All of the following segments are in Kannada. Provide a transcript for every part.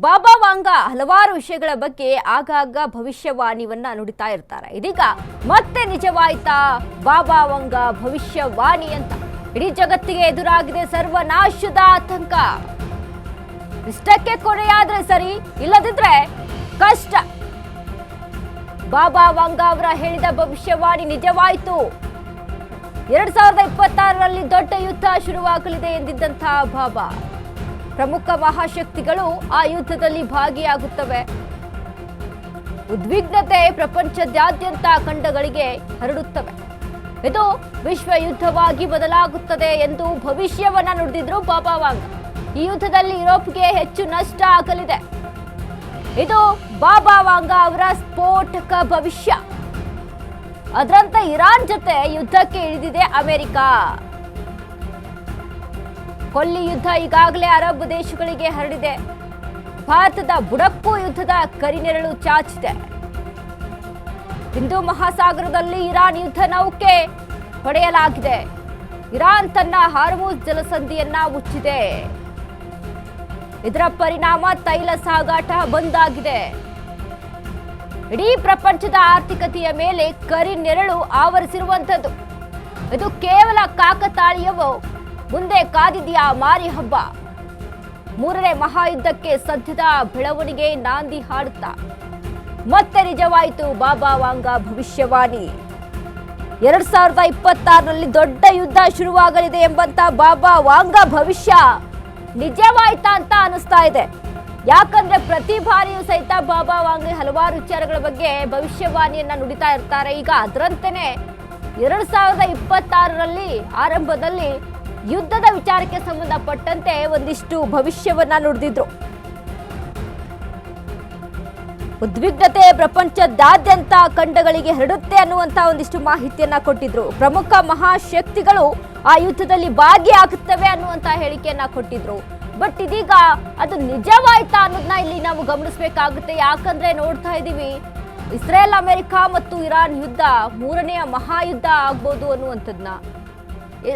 ಬಾಬಾ ವಾಂಗ ಹಲವಾರು ವಿಷಯಗಳ ಬಗ್ಗೆ ಆಗಾಗ ಭವಿಷ್ಯವಾಣಿಯನ್ನ ನುಡಿತಾ ಇರ್ತಾರೆ. ಇದೀಗ ಮತ್ತೆ ನಿಜವಾಯ್ತಾ ಬಾಬಾ ವಾಂಗ ಭವಿಷ್ಯವಾಣಿ ಅಂತ? ಇಡೀ ಜಗತ್ತಿಗೆ ಎದುರಾಗಿದೆ ಸರ್ವನಾಶದ ಆತಂಕ. ಇಷ್ಟಕ್ಕೆ ಕೊನೆಯಾದ್ರೆ ಸರಿ, ಇಲ್ಲದಿದ್ರೆ ಕಷ್ಟ. ಬಾಬಾ ವಾಂಗ ಅವರ ಹೇಳಿದ ಭವಿಷ್ಯವಾಣಿ ನಿಜವಾಯಿತು. 2026ರಲ್ಲಿ ದೊಡ್ಡ ಯುದ್ಧ ಶುರುವಾಗಲಿದೆ ಎಂದಿದ್ದಂತಹ ಬಾಬಾ, ಪ್ರಮುಖ ಮಹಾಶಕ್ತಿಗಳು ಆ ಯುದ್ಧದಲ್ಲಿ ಭಾಗಿಯಾಗುತ್ತವೆ. ಉದ್ವಿಗ್ನತೆ ಪ್ರಪಂಚದಾದ್ಯಂತ ಖಂಡಗಳಿಗೆ ಹರಡುತ್ತವೆ. ಇದು ವಿಶ್ವ ಯುದ್ಧವಾಗಿ ಬದಲಾಗುತ್ತದೆ ಎಂದು ಭವಿಷ್ಯವನ್ನ ನುಡಿದಿದ್ರು ಬಾಬಾ ವಾಂಗ. ಈ ಯುದ್ಧದಲ್ಲಿ ಯುರೋಪ್ಗೆ ಹೆಚ್ಚು ನಷ್ಟ ಆಗಲಿದೆ. ಇದು ಬಾಬಾ ವಾಂಗ ಅವರ ಸ್ಫೋಟಕ ಭವಿಷ್ಯ. ಅದರಂತೆ ಇರಾನ್ ಜೊತೆ ಯುದ್ಧಕ್ಕೆ ಇಳಿದಿದೆ ಅಮೆರಿಕ. ಕೊಲ್ಲಿ ಯುದ್ಧ ಈಗಾಗಲೇ ಅರಬ್ ದೇಶಗಳಿಗೆ ಹರಡಿದೆ. ಭಾರತದ ಬುಡಕ್ಕೂ ಯುದ್ಧದ ಕರಿನೆರಳು ಚಾಚಿದೆ. ಹಿಂದೂ ಮಹಾಸಾಗರದಲ್ಲಿ ಇರಾನ್ ಯುದ್ಧ ನೌಕೆ ಹೊಡೆಯಲಾಗಿದೆ. ಇರಾನ್ ತನ್ನ ಹಾರ್ಮುಜ್ ಜಲಸಂಧಿಯನ್ನ ಮುಚ್ಚಿದೆ. ಇದರ ಪರಿಣಾಮ ತೈಲ ಸಾಗಾಟ ಬಂದ್ ಆಗಿದೆ. ಇಡೀ ಪ್ರಪಂಚದ ಆರ್ಥಿಕತೆಯ ಮೇಲೆ ಕರಿನೆರಳು ಆವರಿಸಿರುವಂಥದ್ದು. ಇದು ಕೇವಲ ಕಾಕತಾಳೀಯವೋ? ಮುಂದೆ ಕಾದಿದೆಯಾ ಮಾರಿ ಹಬ್ಬ? ಮೂರನೇ ಮಹಾಯುದ್ಧಕ್ಕೆ ಸದ್ಯದ ಬೆಳವಣಿಗೆ ನಾಂದಿ ಹಾಡುತ್ತಾ ಮತ್ತೆ ನಿಜವಾಯಿತು ಬಾಬಾ ವಾಂಗ ಭವಿಷ್ಯವಾಣಿ. 2026ರಲ್ಲಿ ದೊಡ್ಡ ಯುದ್ಧ ಶುರುವಾಗಲಿದೆ ಎಂಬಂತ ಬಾಬಾ ವಾಂಗ ಭವಿಷ್ಯ ನಿಜವಾಯ್ತಾ ಅಂತ ಅನಿಸ್ತಾ ಇದೆ. ಯಾಕಂದ್ರೆ ಪ್ರತಿ ಬಾರಿಯೂ ಸಹಿತ ಬಾಬಾ ವಾಂಗ ಹಲವಾರು ವಿಚಾರಗಳ ಬಗ್ಗೆ ಭವಿಷ್ಯವಾಣಿಯನ್ನ ನುಡಿತಾ ಇರ್ತಾರೆ. ಈಗ ಅದರಂತೆಯೇ 2026ರಲ್ಲಿ ಆರಂಭದಲ್ಲಿ ಯುದ್ಧದ ವಿಚಾರಕ್ಕೆ ಸಂಬಂಧಪಟ್ಟಂತೆ ಒಂದಿಷ್ಟು ಭವಿಷ್ಯವನ್ನ ನುಡಿದಿದ್ರು. ಉದ್ವಿಗ್ನತೆ ಪ್ರಪಂಚದಾದ್ಯಂತ ಖಂಡಗಳಿಗೆ ಹರಡುತ್ತೆ ಅನ್ನುವಂತ ಒಂದಿಷ್ಟು ಮಾಹಿತಿಯನ್ನ ಕೊಟ್ಟಿದ್ರು. ಪ್ರಮುಖ ಮಹಾಶಕ್ತಿಗಳು ಆ ಯುದ್ಧದಲ್ಲಿ ಭಾಗಿಯಾಗುತ್ತವೆ ಅನ್ನುವಂತ ಹೇಳಿಕೆಯನ್ನ ಕೊಟ್ಟಿದ್ರು. ಬಟ್ ಇದೀಗ ಅದು ನಿಜವಾಯ್ತಾ ಅನ್ನೋದನ್ನ ಇಲ್ಲಿ ನಾವು ಗಮನಿಸಬೇಕಾಗುತ್ತೆ. ಯಾಕಂದ್ರೆ ನೋಡ್ತಾ ಇದ್ದೀವಿ, ಇಸ್ರೇಲ್, ಅಮೆರಿಕ ಮತ್ತು ಇರಾನ್ ಯುದ್ಧ ಮೂರನೆಯ ಮಹಾಯುದ್ಧ ಆಗ್ಬೋದು ಅನ್ನುವಂಥದ್ನ.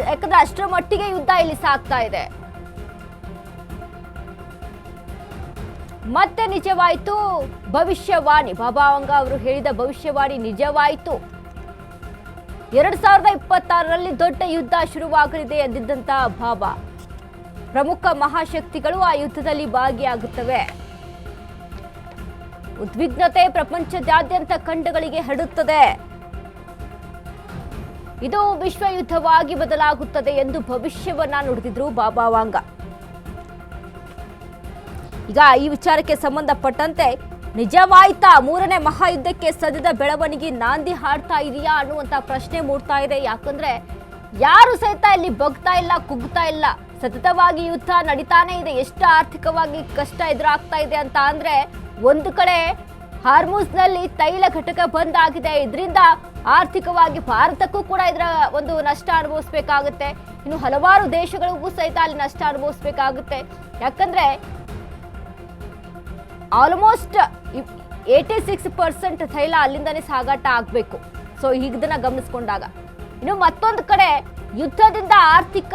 ಯಾಕಂದ್ರೆ ಅಷ್ಟರ ಮಟ್ಟಿಗೆ ಯುದ್ಧ ಇಲ್ಲಿ ಸಾಗ್ತಾ ಇದೆ. ಮತ್ತೆ ನಿಜವಾಯಿತು ಭವಿಷ್ಯವಾಣಿ. ಬಾಬಾ ವಾಂಗ ಅವರು ಹೇಳಿದ ಭವಿಷ್ಯವಾಣಿ ನಿಜವಾಯಿತು. 2026ರಲ್ಲಿ ದೊಡ್ಡ ಯುದ್ಧ ಶುರುವಾಗಲಿದೆ ಎಂದಿದ್ದಂತ ಬಾಬಾ, ಪ್ರಮುಖ ಮಹಾಶಕ್ತಿಗಳು ಆ ಯುದ್ಧದಲ್ಲಿ ಭಾಗಿಯಾಗುತ್ತವೆ. ಉದ್ವಿಗ್ನತೆ ಪ್ರಪಂಚದಾದ್ಯಂತ ಖಂಡಗಳಿಗೆ ಹರಡುತ್ತದೆ. ಇದು ವಿಶ್ವ ಯುದ್ಧವಾಗಿ ಬದಲಾಗುತ್ತದೆ ಎಂದು ಭವಿಷ್ಯವನ್ನ ನುಡಿದಿದ್ರು ಬಾಬಾ ವಾಂಗ. ಈಗ ಈ ವಿಚಾರಕ್ಕೆ ಸಂಬಂಧಪಟ್ಟಂತೆ ನಿಜವಾಯ್ತಾ ಮೂರನೇ ಮಹಾಯುದ್ಧಕ್ಕೆ ಸದ್ಯದ ಬೆಳವಣಿಗೆ ನಾಂದಿ ಹಾಡ್ತಾ ಇದೆಯಾ ಅನ್ನುವಂತ ಪ್ರಶ್ನೆ ಮೂಡ್ತಾ ಇದೆ. ಯಾಕಂದ್ರೆ ಯಾರು ಸಹಿತ ಇಲ್ಲಿ ಬಗ್ತಾ ಇಲ್ಲ, ಕುಗ್ತಾ ಇಲ್ಲ. ಸತತವಾಗಿ ಯುದ್ಧ ನಡೀತಾನೆ ಇದೆ. ಎಷ್ಟು ಆರ್ಥಿಕವಾಗಿ ಕಷ್ಟ ಎದುರಾಗ್ತಾ ಇದೆ ಅಂತ ಅಂದ್ರೆ, ಒಂದು ಕಡೆ ಹಾರ್ಮುಜ್ನಲ್ಲಿ ತೈಲ ಘಟಕ ಬಂದ್ ಆಗಿದೆ. ಇದರಿಂದ ಆರ್ಥಿಕವಾಗಿ ಭಾರತಕ್ಕೂ ಕೂಡ ಇದರ ಒಂದು ನಷ್ಟ ಅನುಭವಿಸಬೇಕಾಗುತ್ತೆ. ಇನ್ನು ಹಲವಾರು ದೇಶಗಳಿಗೂ ಸಹಿತ ಅಲ್ಲಿ ನಷ್ಟ ಅನುಭವಿಸಬೇಕಾಗುತ್ತೆ. ಯಾಕಂದ್ರೆ ಆಲ್ಮೋಸ್ಟ್ 86% ತೈಲ ಅಲ್ಲಿಂದನೇ ಸಾಗಾಟ ಆಗಬೇಕು. ಸೊ ಇದನ್ನ ಗಮನಿಸ್ಕೊಂಡಾಗ, ಇನ್ನು ಮತ್ತೊಂದು ಕಡೆ ಯುದ್ಧದಿಂದ ಆರ್ಥಿಕ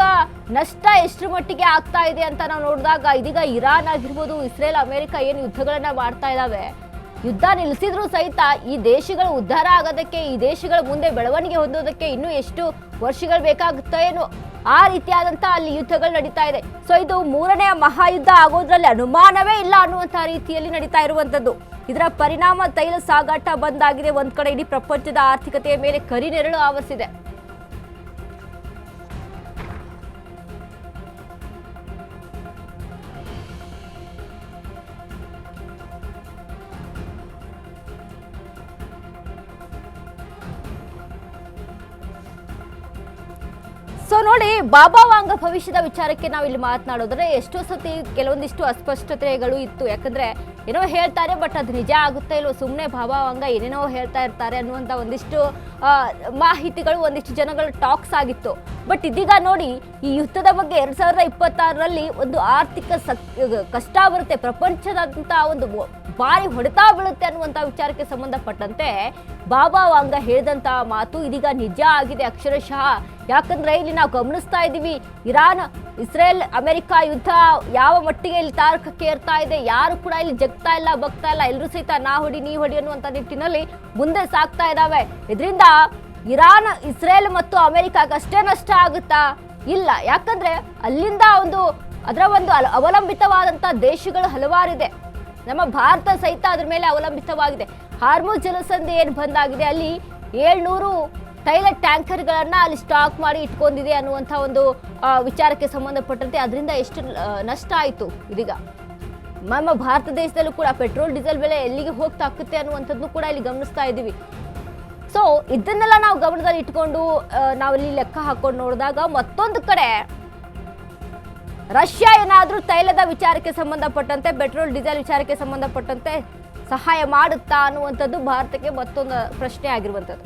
ನಷ್ಟ ಎಷ್ಟರ ಮಟ್ಟಿಗೆ ಆಗ್ತಾ ಇದೆ ಅಂತ ನಾವು ನೋಡಿದಾಗ, ಇದೀಗ ಇರಾನ್ ಆಗಿರ್ಬೋದು, ಇಸ್ರೇಲ್, ಅಮೆರಿಕ ಏನು ಯುದ್ಧಗಳನ್ನ ಮಾಡ್ತಾ ಇದ್ದಾವೆ, ಯುದ್ಧ ನಿಲ್ಲಿಸಿದ್ರು ಸಹಿತ ಈ ದೇಶಗಳು ಉದ್ಧಾರ ಆಗೋದಕ್ಕೆ, ಈ ದೇಶಗಳ ಮುಂದೆ ಬೆಳವಣಿಗೆ ಹೊಂದೋದಕ್ಕೆ ಇನ್ನೂ ಎಷ್ಟು ವರ್ಷಗಳು ಬೇಕಾಗುತ್ತೋ ಏನೋ, ಆ ರೀತಿಯಾದಂತ ಅಲ್ಲಿ ಯುದ್ಧಗಳು ನಡೀತಾ ಇದೆ. ಸೊ ಇದು ಮೂರನೆಯ ಮಹಾಯುದ್ಧ ಆಗೋದ್ರಲ್ಲಿ ಅನುಮಾನವೇ ಇಲ್ಲ ಅನ್ನುವಂತಹ ರೀತಿಯಲ್ಲಿ ನಡೀತಾ ಇರುವಂತದ್ದು. ಇದರ ಪರಿಣಾಮ ತೈಲ ಸಾಗಾಟ ಬಂದಾಗಿದೆ. ಒಂದ್ ಕಡೆ ಇಡೀ ಪ್ರಪಂಚದ ಆರ್ಥಿಕತೆಯ ಮೇಲೆ ಕರಿನೆರಳು ಆವರಿಸಿದೆ. ಸೊ ನೋಡಿ, ಬಾಬಾ ವಾಂಗ ಭವಿಷ್ಯದ ವಿಚಾರಕ್ಕೆ ನಾವು ಇಲ್ಲಿ ಮಾತನಾಡೋದ್ರೆ ಎಷ್ಟೋ ಸತಿ ಕೆಲವೊಂದಿಷ್ಟು ಅಸ್ಪಷ್ಟತೆಗಳು ಇತ್ತು. ಯಾಕಂದ್ರೆ ಏನೋ ಹೇಳ್ತಾರೆ, ಬಟ್ ಅದು ನಿಜ ಆಗುತ್ತೆ ಇಲ್ವೋ, ಸುಮ್ಮನೆ ಬಾಬಾ ವಾಂಗ ಏನೇನೋ ಹೇಳ್ತಾ ಇರ್ತಾರೆ ಅನ್ನುವಂಥ ಒಂದಿಷ್ಟು ಮಾಹಿತಿಗಳು, ಒಂದಿಷ್ಟು ಜನಗಳ ಟಾಕ್ಸ್ ಆಗಿತ್ತು. ಬಟ್ ಇದೀಗ ನೋಡಿ, ಈ ಯುದ್ಧದ ಬಗ್ಗೆ 2026ರಲ್ಲಿ ಒಂದು ಆರ್ಥಿಕ ಕಷ್ಟ ಬರುತ್ತೆ, ಪ್ರಪಂಚದಂತ ಒಂದು ಭಾರಿ ಹೊಡೆತ ಬೀಳುತ್ತೆ ಅನ್ನುವಂಥ ವಿಚಾರಕ್ಕೆ ಸಂಬಂಧಪಟ್ಟಂತೆ ಬಾಬಾ ವಾಂಗ ಹೇಳಿದಂತಹ ಮಾತು ಇದೀಗ ನಿಜ ಆಗಿದೆ ಅಕ್ಷರಶಃ. ಯಾಕಂದ್ರೆ ಇಲ್ಲಿ ನಾವು ಗಮನಿಸ್ತಾ ಇದ್ದೀವಿ, ಇರಾನ್ ಇಸ್ರೇಲ್ ಅಮೆರಿಕ ಯುದ್ಧ ಯಾವ ಮಟ್ಟಿಗೆ ಇಲ್ಲಿ ತಾರಕಕ್ಕೆ ಏರ್ತಾ ಇದೆ, ಯಾರು ಕೂಡ ಇಲ್ಲಿ ಜಗ್ತಾ ಇಲ್ಲ ಬಗ್ತಾ ಇಲ್ಲ, ಎಲ್ಲರೂ ಸಹಿತ ನಾ ಹೊಡಿ ನೀ ಹೊಡಿ ಅನ್ನುವಂಥ ನಿಟ್ಟಿನಲ್ಲಿ ಮುಂದೆ ಸಾಗ್ತಾ ಇದ್ದಾವೆ. ಇದರಿಂದ ಇರಾನ್, ಇಸ್ರೇಲ್ ಮತ್ತು ಅಮೆರಿಕಾಗಷ್ಟೇ ನಷ್ಟ ಆಗುತ್ತಾ? ಇಲ್ಲ, ಯಾಕಂದ್ರೆ ಅಲ್ಲಿಂದ ಅದರ ಒಂದು ಅವಲಂಬಿತವಾದಂಥ ದೇಶಗಳು ಹಲವಾರಿದೆ. ನಮ್ಮ ಭಾರತ ಸಹಿತ ಅದ್ರ ಮೇಲೆ ಅವಲಂಬಿತವಾಗಿದೆ. ಹಾರ್ಮುಜ್ ಜಲಸಂಧಿ ಏನು ಬಂದಾಗಿದೆ, ಅಲ್ಲಿ 700 ತೈಲ ಟ್ಯಾಂಕರ್ಗಳನ್ನ ಅಲ್ಲಿ ಸ್ಟಾಕ್ ಮಾಡಿ ಇಟ್ಕೊಂಡಿದೆ ಅನ್ನುವಂಥ ಒಂದು ವಿಚಾರಕ್ಕೆ ಸಂಬಂಧಪಟ್ಟಂತೆ ಅದರಿಂದ ಎಷ್ಟು ನಷ್ಟ ಆಯಿತು. ಇದೀಗ ನಮ್ಮ ಭಾರತ ದೇಶದಲ್ಲೂ ಕೂಡ ಪೆಟ್ರೋಲ್ ಡೀಸೆಲ್ ಬೆಲೆ ಎಲ್ಲಿಗೆ ಹೋಗ್ತಾ ಆಗುತ್ತೆ ಅನ್ನುವಂಥದ್ದು ಕೂಡ ಇಲ್ಲಿ ಗಮನಿಸ್ತಾ ಇದ್ದೀವಿ. ಸೊ ಇದನ್ನೆಲ್ಲ ನಾವು ಗಮನದಲ್ಲಿ ಇಟ್ಕೊಂಡು ನಾವಿಲ್ಲಿ ಲೆಕ್ಕ ಹಾಕೊಂಡು ನೋಡಿದಾಗ ಮತ್ತೊಂದು ಕಡೆ ರಷ್ಯಾ ಏನಾದರೂ ತೈಲದ ವಿಚಾರಕ್ಕೆ ಸಂಬಂಧಪಟ್ಟಂತೆ, ಪೆಟ್ರೋಲ್ ಡೀಸೆಲ್ ವಿಚಾರಕ್ಕೆ ಸಂಬಂಧಪಟ್ಟಂತೆ ಸಹಾಯ ಮಾಡುತ್ತಾ ಅನ್ನುವಂಥದ್ದು ಭಾರತಕ್ಕೆ ಮತ್ತೊಂದು ಪ್ರಶ್ನೆ ಆಗಿರುವಂಥದ್ದು.